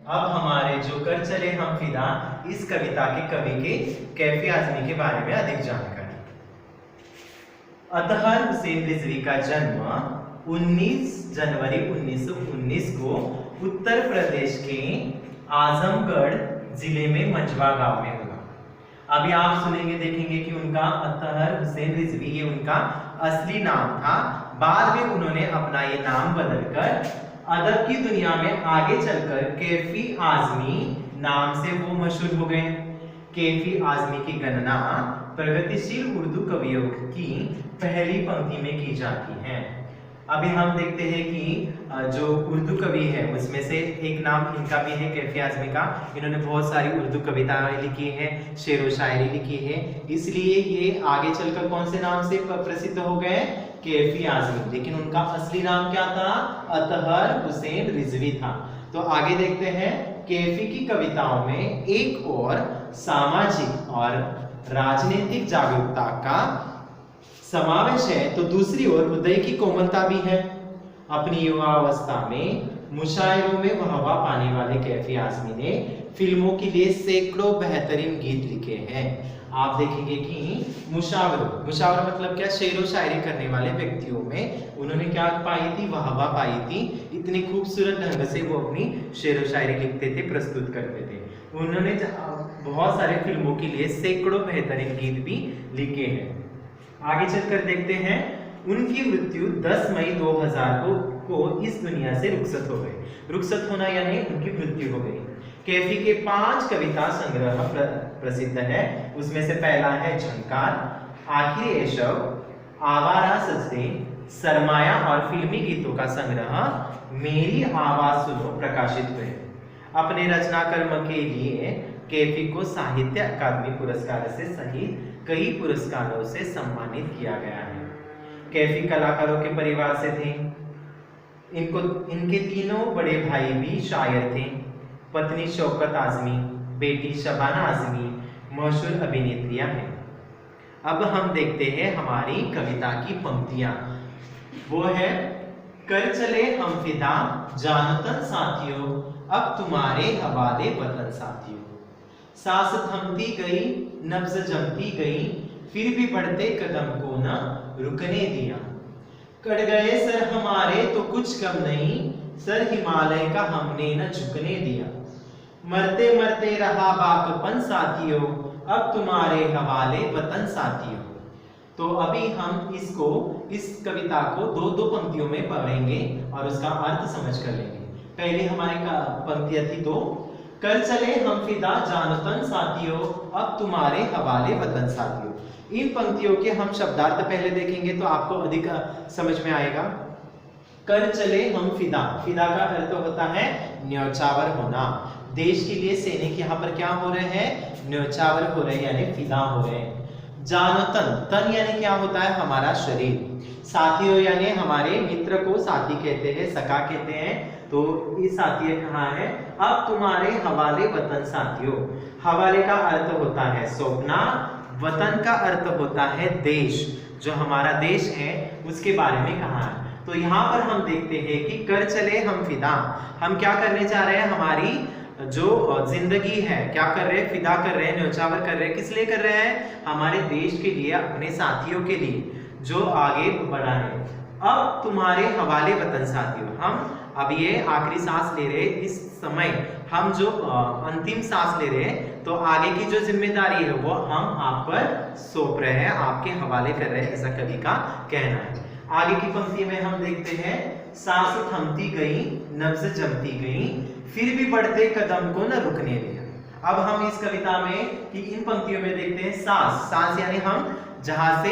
अब हमारे जो कर चले हम फिदा इस कविता के कवि के कैफी आजमी के बारे में अधिक जानकारी। अतहर हुसैन रिजवी का जन्म 19 जनवरी 1919 को उत्तर प्रदेश के आजमगढ़ जिले में मंझवा गांव में हुआ। अभी आप सुनेंगे देखेंगे कि उनका अतहर हुसैन रिजवी ये उनका असली नाम था। बाद में उन्होंने अपना ये नाम बदलकर अदब की दुनिया में आगे चलकर कैफी आजमी नाम से वो मशहूर हो गए। कैफी आजमी की गणना प्रगतिशील उर्दू कवियों की पहली पंक्ति में की जाती है। अभी हम देखते हैं कि जो उर्दू कवि है उसमें से एक नाम इनका भी है कैफी आजमी का। इन्होंने बहुत सारी उर्दू कविताएं लिखी है, शेर व शायरी लिखी है, इसलिए ये आगे चलकर कौन से नाम से प्रसिद्ध हो गए, कैफी आजमी। लेकिन उनका असली नाम क्या था, अतहर हुसैन रिजवी था। तो आगे देखते हैं कैफी की कविताओं में एक और सामाजिक और राजनीतिक जागरूकता का समावेश है तो दूसरी ओर हृदय की कोमलता भी है। अपनी युवावस्था में मुशायरों में वाहवा पाने वाले कैफी आजमी ने फिल्मों के लिए सैकड़ों बेहतरीन गीत लिखे हैं। आप देखेंगे कि मुशावरा मतलब क्या, शेर व शायरी करने वाले व्यक्तियों में उन्होंने क्या पाई थी, वाहवा पाई थी। इतनी खूबसूरत ढंग से वो अपनी शेर व शायरी लिखते थे, प्रस्तुत करते थे। उन्होंने बहुत सारे फिल्मों के लिए सैकड़ों बेहतरीन गीत भी लिखे हैं। आगे चलकर देखते हैं उनकी मृत्यु 10 मई 2000 को इस दुनिया से रुखसत हो गई। रुखसत होना यानी उनकी मृत्यु हो गई। कैफी के 5 कविता संग्रह प्रसिद्ध है। उसमें से पहला है झंकार, आखिरी ऐशव, आवारा सजदे, सरमाया और फिल्मी गीतों का संग्रह मेरी आवाज सुनो प्रकाशित हुए। अपने रचना कर्म के लिए कैफी को साहित्य अकादमी पुरस्कार से सहित कई पुरस्कारों से सम्मानित किया गया है। कैफी कलाकारों के परिवार से थे। इनके तीनों बड़े भाई भी शायर थे। पत्नी शौकत आजमी, बेटी शबाना आजमी मशहूर अभिनेत्रियां हैं। अब हम देखते हैं हमारी कविता की पंक्तियां। वो है, कर चले हम फिदा जानतन साथियों, अब तुम्हारे हवाले वतन साथियों। सांस थमती गई, नब्ज जमती गई, फिर भी बढ़ते कदम को न रुकने दिया। कट गए सर हमारे तो कुछ कम नहीं, सर हिमालय का हमने न झुकने दिया। मरते मरते रहा बाकपन साथियों, अब तुम्हारे हवाले वतन साथियों। तो अभी हम इस कविता को दो पंक्तियों में पढ़ेंगे और उसका अर्थ समझ कर लेंगे। पहले हमारी पंक्तियां थी दो, कर चले हम फिदा जानतन साथियों, अब तुम्हारे हवाले वतन साथियों। इन पंक्तियों के हम शब्दार्थ पहले देखेंगे तो आपको अधिक समझ में आएगा। कर चले हम फिदा, फिदा का अर्थ होता है न्यौछावर होना। देश के लिए सैनिक यहाँ पर क्या हो रहे हैं, न्यौछावर हो रहे हैं यानी फिदा हो रहे हैं। जानतन, तन यानी क्या होता है, हमारा शरीर। साथियों यानी हमारे मित्र को साथी कहते हैं, सखा कहते हैं। तो ये साथी कहाँ है, अब तुम्हारे हवाले वतन साथियों। हवाले का अर्थ होता है सौंपना, वतन का अर्थ होता है देश। जो हमारा देश है उसके बारे में कहा है। तो यहाँ पर हम देखते हैं कि कर चले हम फिदा, हम क्या करने जा रहे हैं, हमारी जो जिंदगी है क्या कर रहे हैं, फिदा कर रहे हैं, न्यौछावर कर रहे हैं। किस लिए कर रहे हैं, हमारे देश के लिए, अपने साथियों के लिए जो आगे बढ़ा है। अब तुम्हारे हवाले वतन साथियों, हम अब ये आखिरी सांस ले रहे हैं, इस समय हम जो अंतिम सांस ले रहे हैं, तो आगे की जो जिम्मेदारी है वो हम आप पर सौंप रहे हैं, आपके हवाले कर रहे हैं, ऐसा कवि का कहना है। आगे की पंक्ति में हम देखते हैं, सांस थमती गई, नब्ज जमती गई, फिर भी बढ़ते कदम को न रुकने दिया। अब हम इस कविता में कि इन पंक्तियों में देखते हैं सांस यानी हम जहां से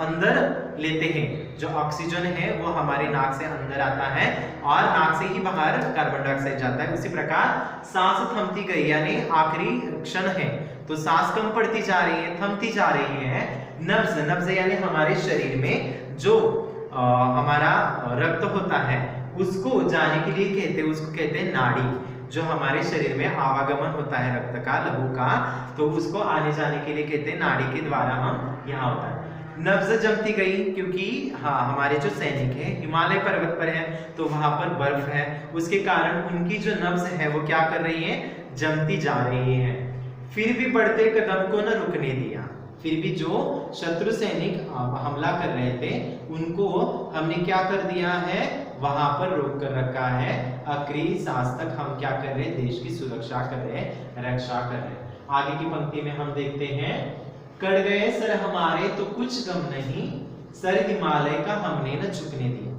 अंदर लेते हैं, जो ऑक्सीजन है वो हमारे नाक से अंदर आता है और नाक से ही बाहर कार्बन डाइऑक्साइड जाता है। उसी प्रकार सांस थमती गई यानी आखिरी क्षण है, तो सांस कम पड़ती जा रही है, थमती जा रही है। नब्ज यानी हमारे शरीर में जो हमारा रक्त होता है उसको जाने के लिए उसको कहते हैं नाड़ी। जो हमारे शरीर में आवागमन होता है रक्त का, लहू का, तो उसको आने जाने के लिए कहते हैं नाड़ी के द्वारा हम यहाँ होता है। नब्ज जमती गई, क्योंकि हाँ हमारे जो सैनिक हैं हिमालय पर्वत पर है तो वहां पर बर्फ है, उसके कारण उनकी जो नब्ज है वो क्या कर रही है, जमती जा रही है। फिर भी बढ़ते कदम को न रुकने दिया, फिर भी जो शत्रु सैनिक हमला कर रहे थे उनको हमने क्या कर दिया है, वहां पर रोक कर रखा है। आखिरी सांस तक हम क्या कर रहे हैं, देश की सुरक्षा कर रहे हैं, रक्षा कर रहे हैं। आगे की पंक्ति में हम देखते हैं, कट गए सर हमारे तो कुछ गम नहीं, सर हिमालय का हमने न झुकने दिया।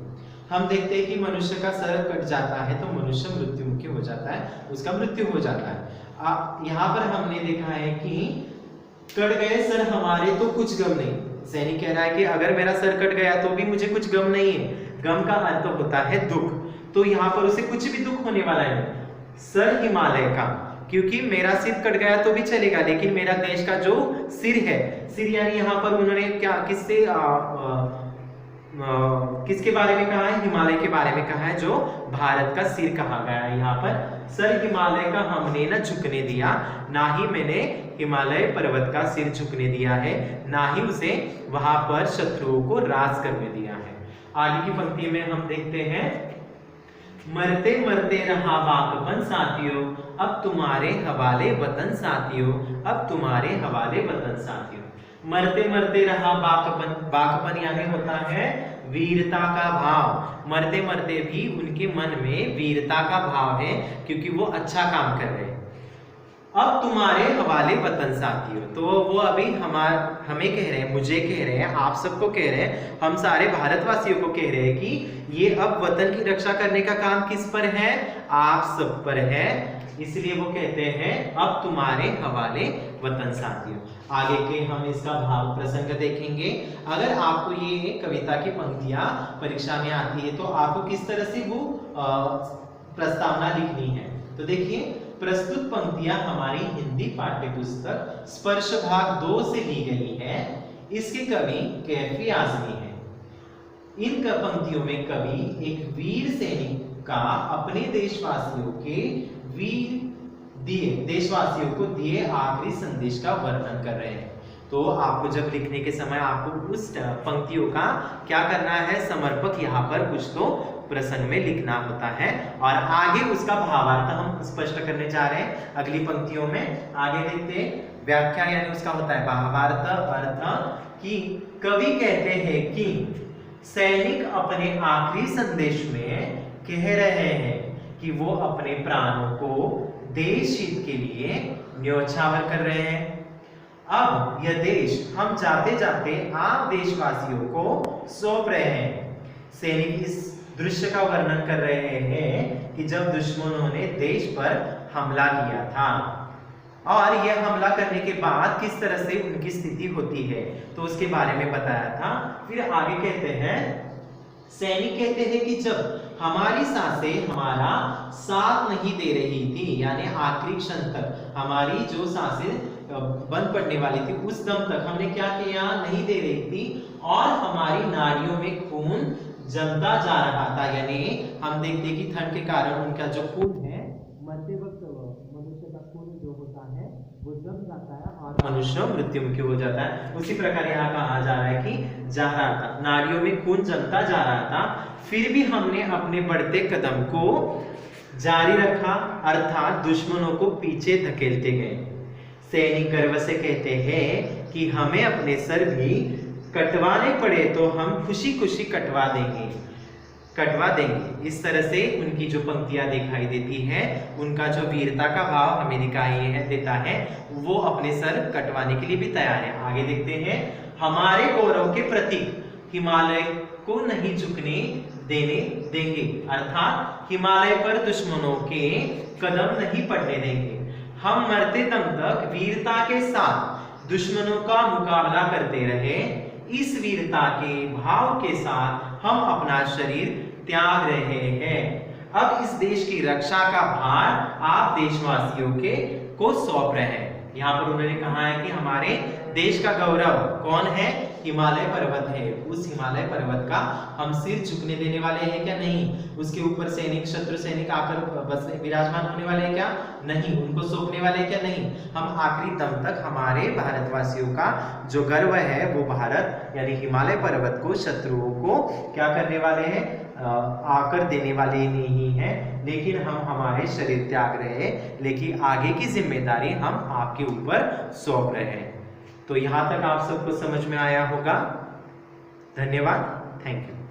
हम देखते हैं कि मनुष्य का सर कट जाता है तो मनुष्य मृत्युमुखी हो जाता है, उसका मृत्यु हो जाता है। यहाँ पर हमने देखा है कि कट गए सर हमारे तो कुछ गम नहीं, सैनिक कह रहा है कि अगर मेरा सर कट गया तो भी मुझे कुछ गम नहीं है। गम का अर्थ होता है दुख, तो यहाँ पर उसे कुछ भी दुख होने वाला है। सर हिमालय का, क्योंकि मेरा सिर कट गया तो भी चलेगा, लेकिन मेरा देश का जो सिर है, सिर यानी यहाँ पर उन्होंने क्या किसके बारे में कहा है, हिमालय के बारे में कहा है, जो भारत का सिर कहा गया है। यहाँ पर सर हिमालय का हमने न झुकने दिया, ना ही मैंने हिमालय पर्वत का सिर झुकने दिया है, ना ही उसे वहां पर शत्रुओं को राज करने दिया है। आगे की पंक्ति में हम देखते हैं, मरते मरते रहा बाकपन साथियों, अब तुम्हारे हवाले वतन साथियों, अब तुम्हारे हवाले वतन साथियों। मरते मरते रहा बाकपन, बाकपन यानी होता है वीरता का भाव। मरते मरते भी उनके मन में वीरता का भाव है, क्योंकि वो अच्छा काम कर रहे हैं। अब तुम्हारे हवाले वतन साथियों, तो वो अभी हमें कह रहे हैं, मुझे कह रहे हैं, आप सबको कह रहे हैं, हम सारे भारतवासियों को कह रहे हैं कि ये अब वतन की रक्षा करने का काम किस पर है, आप सब पर है। इसलिए वो कहते हैं अब तुम्हारे हवाले वतन साथियों। आगे के हम इसका भाव प्रसंग देखेंगे। अगर आपको ये कविता की पंक्तियां परीक्षा में आती है तो आपको किस तरह से वो प्रस्तावना लिखनी है, तो देखिए प्रस्तुत पंक्तियां हमारी हिंदी पाठ्य पुस्तक स्पर्श भाग 2 से ली गई है। इसके कवि कैफी आजमी है। इन पंक्तियों में कवि एक वीर सैनिक का अपने देशवासियों के देशवासियों को दिए आखिरी संदेश का वर्णन कर रहे हैं। तो आपको जब लिखने के समय आपको उस पंक्तियों का क्या करना है, समर्पक यहाँ पर कुछ तो प्रसंग में लिखना होता है, और आगे उसका भावार्थ हम स्पष्ट करने जा रहे हैं अगली पंक्तियों में। आगे देखते हैं, व्याख्या यानी उसका होता है भावार्थ अर्थ, कि कवि कहते हैं कि सैनिक अपने आखिरी संदेश में कह रहे हैं कि वो अपने प्राणों को देश हित के लिए न्योछावर कर रहे हैं। अब यह देश हम जाते जाते आप देशवासियों को सौंप रहे हैं। सैनिक इस दृश्य का वर्णन कर रहे हैं कि जब दुश्मनों ने देश पर हमला किया था, और यह हमला करने के बाद किस तरह से उनकी स्थिति होती है, तो उसके बारे में बताया था। फिर आगे कहते हैं, सैनिक कहते हैं कि जब हमारी सांसें हमारा साथ नहीं दे रही थी, यानी आखिरी क्षण तक हमारी जो सांसें बंद पड़ने वाली थी, उस दम तक हमने क्या किया, नहीं दे रही थी, और हमारी नाड़ियों में खून जमता जा रहा था। यानी हम देखते हैं कि ठंड के कारण उनका जो खून है, मरते वक्त मनुष्य का खून जो होता है वो जम जाता है और मनुष्य मृत्युमुखी हो जाता है। उसी प्रकार यहाँ कहा जा रहा है कि जा रहा था, नाड़ियों में खून जमता जा रहा था, फिर भी हमने अपने बढ़ते कदम को जारी रखा, अर्थात दुश्मनों को पीछे धकेलते गए। सैनिक गर्व से कहते हैं कि हमें अपने सर भी कटवाने पड़े तो हम खुशी खुशी कटवा देंगे। इस तरह से उनकी जो पंक्तियां दिखाई देती हैं, उनका जो वीरता का भाव हमें दिखाई देता है, वो अपने सर कटवाने के लिए भी तैयार है। आगे देखते हैं, हमारे गौरव के प्रतीक हिमालय को नहीं झुकने देने देंगे, अर्थात हिमालय पर दुश्मनों के कदम नहीं पड़ने देंगे। हम मरते दम तक वीरता के साथ दुश्मनों का मुकाबला करते रहे। इस वीरता के भाव के साथ हम अपना शरीर त्याग रहे हैं। अब इस देश की रक्षा का भार आप देशवासियों को सौंप रहे हैं। यहाँ पर उन्होंने कहा है कि हमारे देश का गौरव कौन है? हिमालय पर्वत है। उस हिमालय पर्वत का हम सिर झुकने देने वाले हैं क्या? नहीं। उसके ऊपर सैनिक, शत्रु सैनिक आकर बस विराजमान होने वाले हैं क्या? नहीं। उनको सौंपने वाले हैं क्या? नहीं। हम आखिरी दम तक हमारे भारतवासियों का जो गर्व है वो भारत यानी हिमालय पर्वत को शत्रुओं को क्या करने वाले हैं? आकर देने वाले नहीं है, लेकिन हम हमारे शरीर त्याग रहे हैं, लेकिन आगे की जिम्मेदारी हम आपके ऊपर सौंप रहे हैं। तो यहाँ तक आप सबको समझ में आया होगा। धन्यवाद। Thank you.